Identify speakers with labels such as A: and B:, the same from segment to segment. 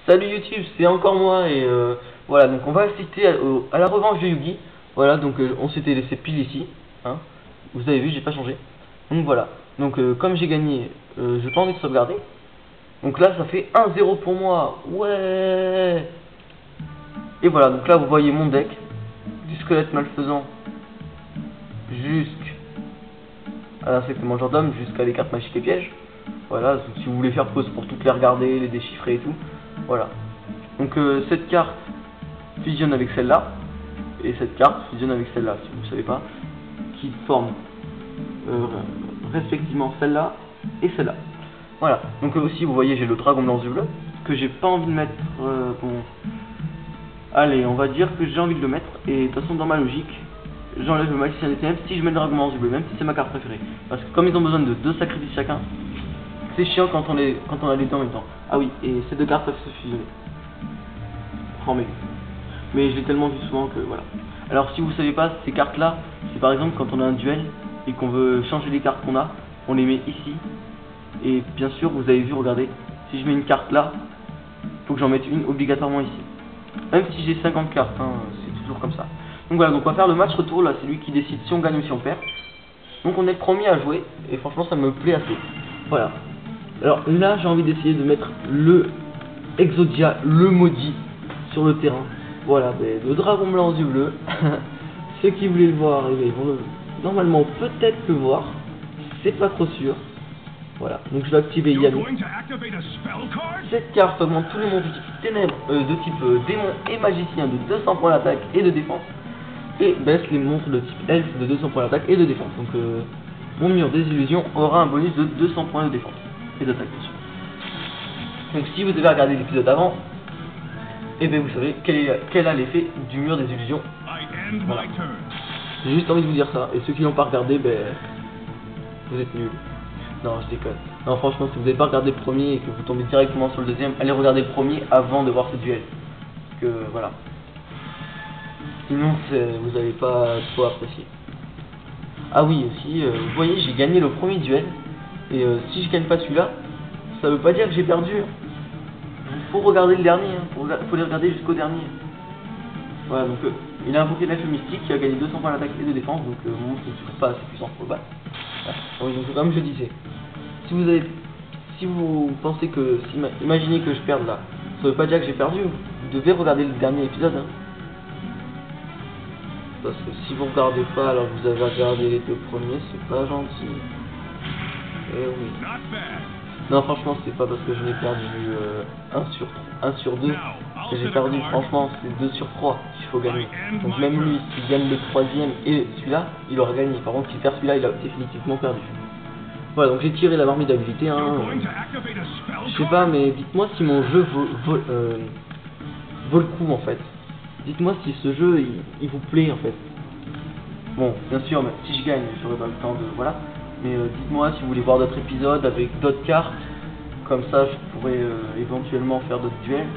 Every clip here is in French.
A: Salut YouTube, c'est encore moi et voilà, donc on va assister à la revanche de Yugi. Voilà, donc on s'était laissé pile ici, hein. Vous avez vu, j'ai pas changé. Donc voilà, donc comme j'ai gagné, j'ai pas envie de sauvegarder. Donc là ça fait 1-0 pour moi, ouais. Et voilà, donc là vous voyez mon deck, du squelette malfaisant jusqu'à l'insecte mangeur d'hommes, jusqu'à les cartes magiques et pièges. Voilà, si vous voulez faire pause pour toutes les regarder, les déchiffrer et tout. Voilà. Donc cette carte fusionne avec celle-là. Et cette carte fusionne avec celle-là, si vous ne savez pas. Qui forment respectivement celle-là et celle-là. Voilà. Donc aussi vous voyez j'ai le dragon blanc bleu. Que j'ai pas envie de mettre. Bon. Allez, on va dire que j'ai envie de le mettre. Et de toute façon dans ma logique, j'enlève le magicien des ténèbres si je mets le dragon blanc bleu. Même si c'est ma carte préférée. Parce que comme ils ont besoin de 2 sacrifices chacun. C'est chiant quand on a les deux en même temps. Ah oui, et ces deux cartes peuvent se fusionner. Oh mais je l'ai tellement vu souvent que voilà. Alors si vous savez pas, ces cartes là, c'est par exemple quand on a un duel et qu'on veut changer les cartes qu'on a, on les met ici. Et bien sûr, vous avez vu, regardez, si je mets une carte là, faut que j'en mette une obligatoirement ici. Même si j'ai 50 cartes, hein, c'est toujours comme ça. Donc voilà, donc on va faire le match retour, là c'est lui qui décide si on gagne ou si on perd. Donc on est le premier à jouer, et franchement ça me plaît assez. Voilà. Alors là j'ai envie d'essayer de mettre le Exodia, le maudit, sur le terrain. Voilà, le dragon blanc aux yeux bleus. Ceux qui voulaient le voir arriver, ils vont normalement peut-être le voir. C'est pas trop sûr. Voilà, donc je vais activer Yami. Cette carte augmente tous les monstres de type ténèbres, de type démon et magicien de 200 points d'attaque et de défense. Et baisse les monstres de type elfe de 200 points d'attaque et de défense. Donc mon mur des illusions aura un bonus de 200 points de défense et d'attaque bien sûr. Donc si vous avez regardé l'épisode avant, et bien vous savez quel a l'effet du mur des illusions. Voilà. J'ai juste envie de vous dire ça, et ceux qui l'ont pas regardé, ben vous êtes nuls. Non, je déconne. Non, franchement, si vous n'avez pas regardé le premier et que vous tombez directement sur le deuxième, allez regarder le premier avant de voir ce duel. Parce que voilà. Sinon, vous n'allez pas trop apprécier. Ah oui, aussi, vous voyez, j'ai gagné le premier duel. Et si je gagne pas celui-là, ça veut pas dire que j'ai perdu. Faut regarder le dernier, hein. Faut les regarder jusqu'au dernier. Voilà, donc il a invoqué l'elfe mystique qui a gagné 200 points d'attaque et de défense, donc mon monstre n'est toujours pas assez puissant pour le battre. Voilà. Donc comme je disais, si vous pensez que, imaginez que je perde là, ça veut pas dire que j'ai perdu, vous devez regarder le dernier épisode. Hein. Parce que si vous regardez pas alors que vous avez regardé les 2 premiers, c'est pas gentil. Eh oui. Non, franchement, c'est pas parce que je n'ai perdu 1 sur 2 que j'ai perdu. Franchement, c'est 2 sur 3 qu'il faut gagner. Donc même lui, s'il gagne le 3ème et celui-là, il aura gagné. Par contre, s'il perd celui-là, il a définitivement perdu. Voilà, donc j'ai tiré la marmite d'habilité. Hein. Je sais pas, mais dites-moi si mon jeu vaut le coup en fait. Dites-moi si ce jeu, il vous plaît en fait. Bon, bien sûr, mais si je gagne, j'aurai pas le temps de... Voilà. Mais dites-moi si vous voulez voir d'autres épisodes avec d'autres cartes. Comme ça, je pourrais éventuellement faire d'autres duels.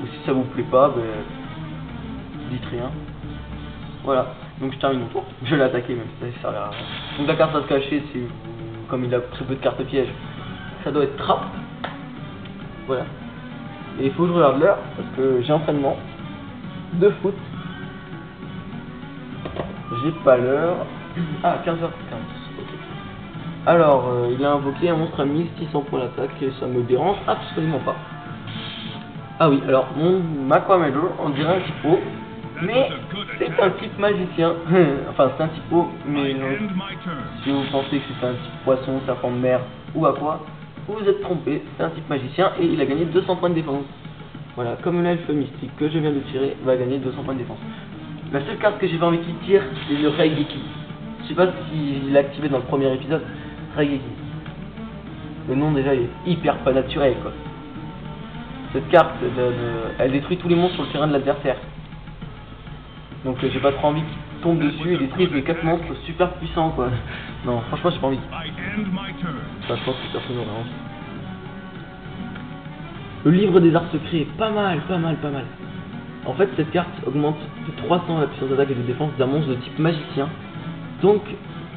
A: Ou si ça vous plaît pas, ben... dites rien. Voilà. Donc je termine mon tour. Je l'ai attaqué même, ça sert à rien. Donc la carte à se cacher, c'est... Comme il a très peu de cartes pièges, ça doit être trappe. Voilà. Et il faut que je regarde l'heure, parce que j'ai entraînement de foot. J'ai pas l'heure. Ah, 15h15. Alors, il a invoqué un monstre à 1600 points d'attaque et ça me dérange absolument pas. Ah oui, alors mon Aquamador, on dirait un type O, mais c'est un type magicien. Enfin, c'est un type O, mais si vous pensez que c'est un type poisson, serpent de mer ou aqua, vous vous êtes trompé, c'est un type magicien et il a gagné 200 points de défense. Voilà, comme l'elfe mystique que je viens de tirer va gagner 200 points de défense. La seule carte que j'ai pas envie qu'il tire, c'est le Raigeki. Je sais pas s'il l'a activé dans le premier épisode. Raigeki. Le nom déjà est hyper pas naturel quoi. Cette carte, elle détruit tous les monstres sur le terrain de l'adversaire. Donc j'ai pas trop envie qu'il tombe dessus et détruise les 4 monstres super puissants quoi. Non, franchement j'ai pas envie. Ça, je pense que personne n'aurait envie. Le livre des arts secrets, pas mal. En fait cette carte augmente de 300 la puissance d'attaque et de défense d'un monstre de type magicien. Donc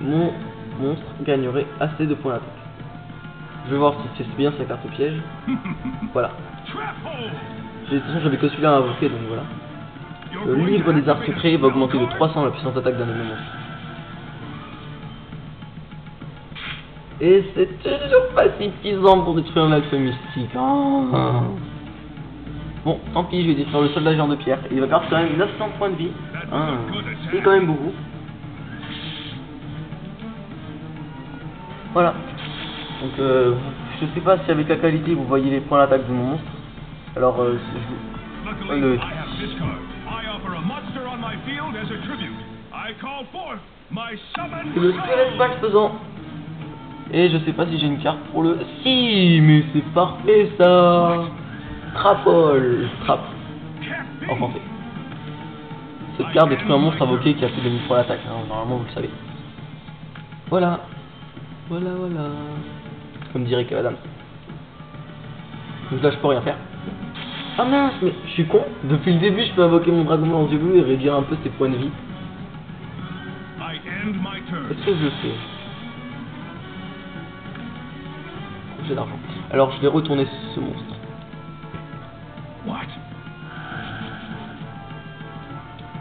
A: mon monstre gagnerait assez de points d'attaque. Je vais voir si c'est bien sa carte piège. Voilà. De toute façon, j'avais que celui-là à invoquer, donc voilà. Le livre des arts secrets va augmenter de 300 la puissance d'attaque d'un élément. Et c'est toujours pas suffisant pour détruire un elfe mystique. Oh. Bon, tant pis, je vais détruire le soldat géant de pierre. Il va perdre quand même 900 points de vie. C'est quand même beaucoup. Voilà. Donc, je sais pas si avec la qualité vous voyez les points d'attaque de mon monstre. Alors, le squelette malfaisant. Et je sais pas si j'ai une carte pour le... Si, mais c'est parfait ça. Trapole. Trappe. En français. Cette carte détruit un monstre invoqué qui a plus de 1000 points d'attaque. Hein. Normalement, vous le savez. Voilà. Voilà. Comme dirait Kev Adams. Donc là, je peux rien faire. Ah mince, mais je suis con. Depuis le début, je peux invoquer mon dragon blanc aux yeux bleus et réduire un peu ses points de vie. Est-ce que je le fais? J'ai d'argent. Alors, je vais retourner ce monstre.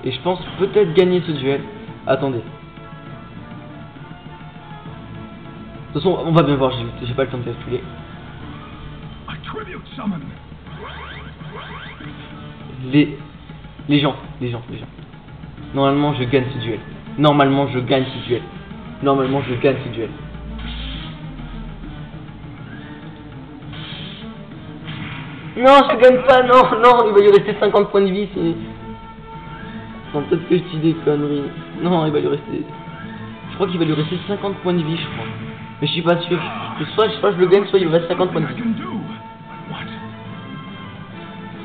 A: Et je pense peut-être gagner ce duel. Attendez. De toute façon, on va bien voir, j'ai pas le temps de calculer. Les gens. Normalement, je gagne ce duel. Non, je gagne ce duel. Non, je gagne pas, non, il va lui rester 50 points de vie. Non, peut-être que je dis des conneries. Non, il va lui rester... Je crois qu'il va lui rester 50 points de vie, je crois. Mais je suis pas sûr. Soit je le gagne, soit il lui reste 50 points de vie.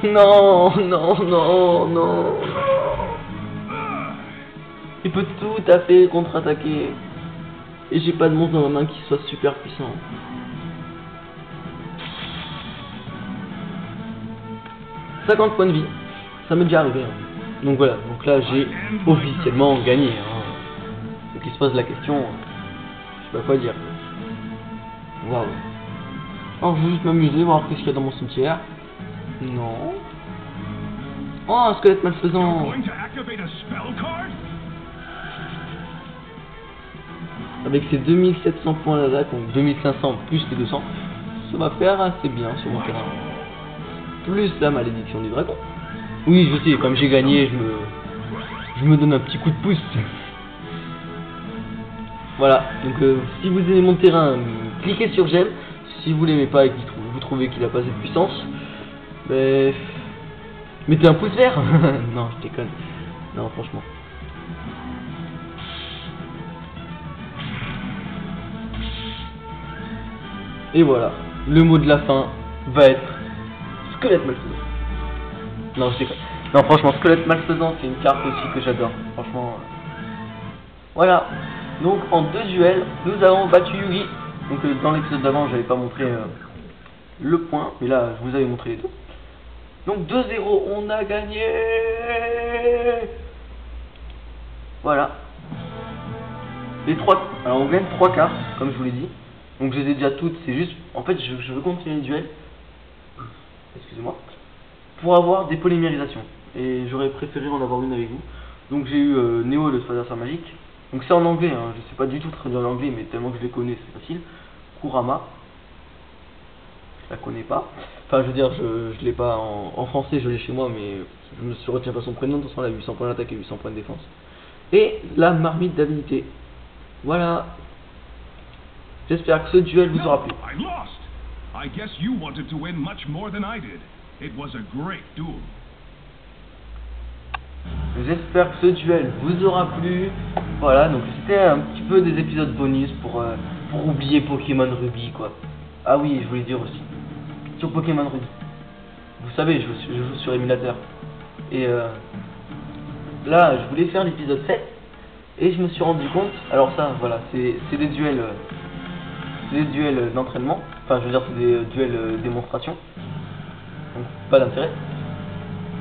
A: Non. Il peut tout à fait contre-attaquer. Et j'ai pas de monstre dans ma main qui soit super puissant. « 50 points de vie. Ça m'est déjà arrivé. Hein. Donc voilà, donc là j'ai officiellement gagné. Hein. Donc il se pose la question, je sais pas quoi dire. Waouh. Alors je vais juste m'amuser, voir qu'est-ce qu'il y a dans mon cimetière. Non. Oh, un squelette malfaisant. Avec ses 2700 points d'attaque, donc 2500 plus les 200, ça va faire assez bien sur mon terrain. Plus la malédiction du dragon. Oui, je sais, comme j'ai gagné, je me donne un petit coup de pouce. Voilà, donc si vous aimez mon terrain, cliquez sur j'aime. Si vous l'aimez pas et que vous trouvez qu'il a pas assez de puissance, ben, mettez un pouce vert. Non, je déconne. Non, franchement. Et voilà, le mot de la fin va être squelette malfaisant. Non, je déconne. Non, franchement, squelette malfaisant, c'est une carte aussi que j'adore. Franchement. Voilà. Donc, en 2 duels, nous avons battu Yugi. Donc, dans l'épisode d'avant, j'avais pas montré le point. Mais là, je vous avais montré les deux. Donc, 2-0, on a gagné. Voilà. Les 3. Alors, on gagne 3 cartes, comme je vous l'ai dit. Donc, je les ai déjà toutes. C'est juste. En fait, je veux continuer le duel. Excusez-moi. Pour avoir des polymérisations. Et j'aurais préféré en avoir une avec vous. Donc j'ai eu Néo le Spadasseur magique. Donc c'est en anglais, hein. Je sais pas du tout traduire l'anglais, mais tellement que je les connais, c'est facile. Kurama. Je la connais pas. Enfin, je veux dire, je l'ai pas en français, je l'ai chez moi, mais je me suis retiens pas son prénom. De toute façon, elle a 800 points d'attaque et 800 points de défense. Et la marmite d'habilité. Voilà. J'espère que ce duel vous aura plu. I guess you wanted to win much more than I did. It was a great duel. J'espère que ce duel vous aura plu. Voilà, donc c'était un petit peu des épisodes bonus pour oublier Pokémon Ruby, quoi. Ah oui, je voulais dire aussi. Sur Pokémon Ruby. Vous savez, je joue sur émulateur. Et là, je voulais faire l'épisode 7. Et je me suis rendu compte, alors ça, voilà, c'est des duels... des duels d'entraînement. Enfin, je veux dire, c'est des duels démonstration. Donc, pas d'intérêt.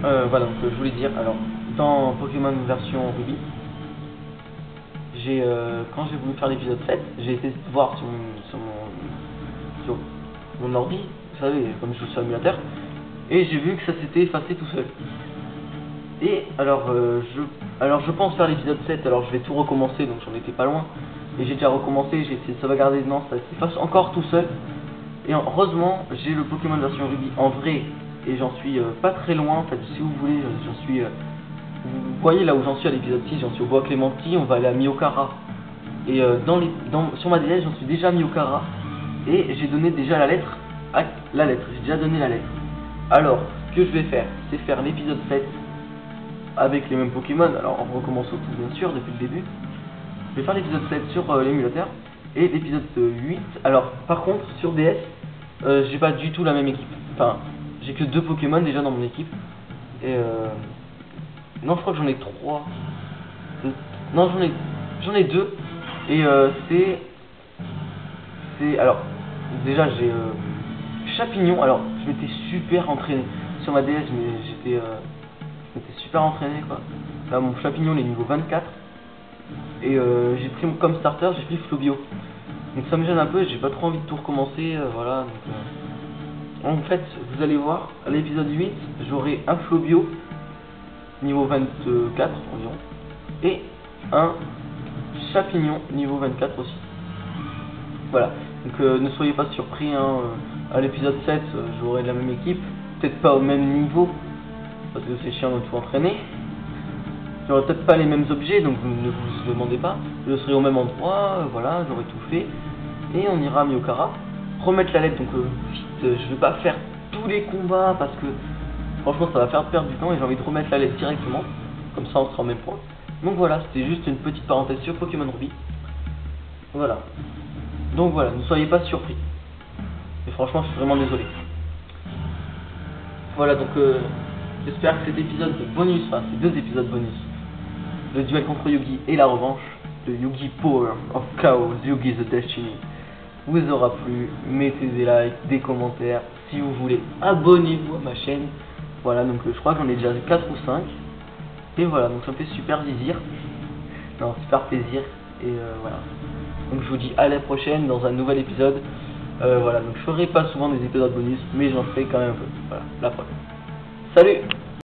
A: Voilà, donc je voulais dire, alors, dans Pokémon version Ruby, j'ai quand j'ai voulu faire l'épisode 7, j'ai été voir sur mon ordi, vous savez, comme je suis sur l'émulateur, et j'ai vu que ça s'était effacé tout seul. Et alors je pense faire l'épisode 7, alors je vais tout recommencer, donc j'en étais pas loin, et j'ai déjà recommencé, j'ai essayé de sauvegarder, non, ça s'efface encore tout seul, et heureusement j'ai le Pokémon version Ruby en vrai, et j'en suis pas très loin, en fait, si vous voulez, j'en suis, vous voyez là où j'en suis à l'épisode 6, j'en suis au bois Clémenti, on va aller à Miokara, et sur ma DS j'en suis déjà à Miokara, et j'ai donné déjà j'ai déjà donné la lettre. Alors, ce que je vais faire, c'est faire l'épisode 7 avec les mêmes Pokémon, alors on recommence au tout bien sûr depuis le début. Je vais faire l'épisode 7 sur l'émulateur et l'épisode 8. Alors par contre sur DS, j'ai pas du tout la même équipe. Enfin, j'ai que 2 Pokémon déjà dans mon équipe. Et non, je crois que j'en ai 3. Non, j'en ai 2. Et alors déjà j'ai Chapignon. Alors je m'étais super entraîné sur ma DS, mais j'étais super entraîné quoi. Là mon Chapignon il est niveau 24 et j'ai pris comme starter, j'ai pris Flobio. Donc ça me gêne un peu, j'ai pas trop envie de tout recommencer, voilà. Donc, en fait vous allez voir à l'épisode 8 j'aurai un Flobio niveau 24 environ et un Chapignon niveau 24 aussi. Voilà, donc ne soyez pas surpris hein, à l'épisode 7 j'aurai la même équipe, peut-être pas au même niveau parce que c'est chiant de tout entraîner. J'aurai peut-être pas les mêmes objets, donc ne vous demandez pas. Je serai au même endroit, voilà, j'aurai tout fait. Et on ira à Miokara. Remettre la lettre, donc vite, je vais pas faire tous les combats parce que franchement ça va faire perdre du temps et j'ai envie de remettre la lettre directement. Comme ça on sera au même point. Donc voilà, c'était juste une petite parenthèse sur Pokémon Ruby. Voilà. Donc voilà, ne soyez pas surpris. Et franchement je suis vraiment désolé. Voilà, donc j'espère que cet épisode de bonus, enfin ces 2 épisodes bonus, le duel contre Yugi et la revanche, le Yugi Power of Chaos, Yugi the Destiny, vous aura plu. Mettez des likes, des commentaires, si vous voulez, abonnez-vous à ma chaîne. Voilà, donc je crois que j'en ai déjà 4 ou 5. Et voilà, donc ça me fait super plaisir. Non, super plaisir. Et voilà. Donc je vous dis à la prochaine dans un nouvel épisode. Voilà, donc je ferai pas souvent des épisodes bonus, mais j'en ferai quand même un peu. Voilà, la preuve. Salut!